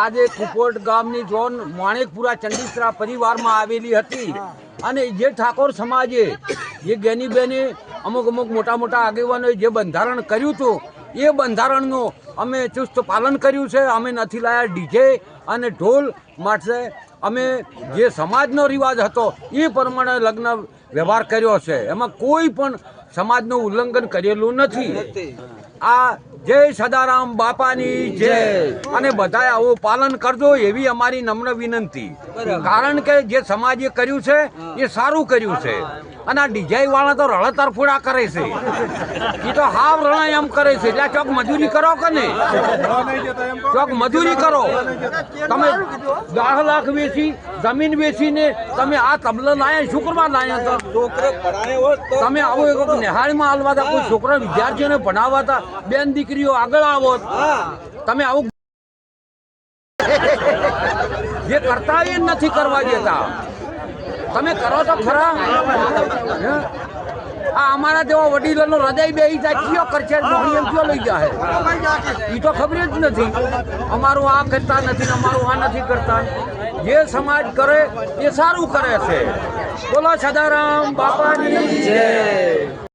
આજે કુકોટ ગામની જોન માણેકપુરા ચંડીસરા પરિવારમાં આવેલી હતી અને જે ઠાકોર સમાજે જે જ્ઞાનીબેને અમુક મોટા મોટા આગેવાનોએ જે બંધારણ કર્યું હતું એ બંધારણનું અમે ચુસ્ત પાલન કર્યું છે. અમે નથી લાયા ડીજે અને ઢોલ માટે. અમે જે સમાજનો રિવાજ હતો એ પ્રમાણે લગ્ન વ્યવહાર કર્યો છે. એમાં કોઈ પણ સમાજનું ઉલ્લંઘન કરેલું નથી. આ જય સદારામ બાપાની જય. અને બધાએ આવું પાલન કરજો એવી અમારી નમ્ર વિનંતી. કારણ કે જે સમાજે કર્યું છે એ સારું કર્યું છે. અને આ ડીજાઈ વાળા તો રળતરફોડા કરે છે. એ તો હાવ રણા એમ કરે છે. એટલે ચોક મજૂરી કરો કે નહીં? ચોક મજૂરી કરો. તમે 10 લાખ વેચી જમીન વેચીને તમે આ તબલો લાયા શું કરવા લાયા હતા? તમે આવો એક નિહાળીમાં હાલવા હતા, કોઈ છોકરા વિદ્યાર્થીઓને ભણાવવા હતા, બેન દીકરીઓ આગળ આવો. તમે આવું જે કરતા એ નથી કરવા દેતા. તમે કરો તો ખરા. આ અમારા જેવા વડીલોનો હૃદય બેહી જાય કયો કરશે, મોહણી એમ કયો લઈ જાય એ તો ખબર જ નથી. અમારું આ કરતા નથી, અમારું આ નથી કરતા. જે સમાજ કરે એ સારું કરે છે. બોલો સદારામ બાપાની જય.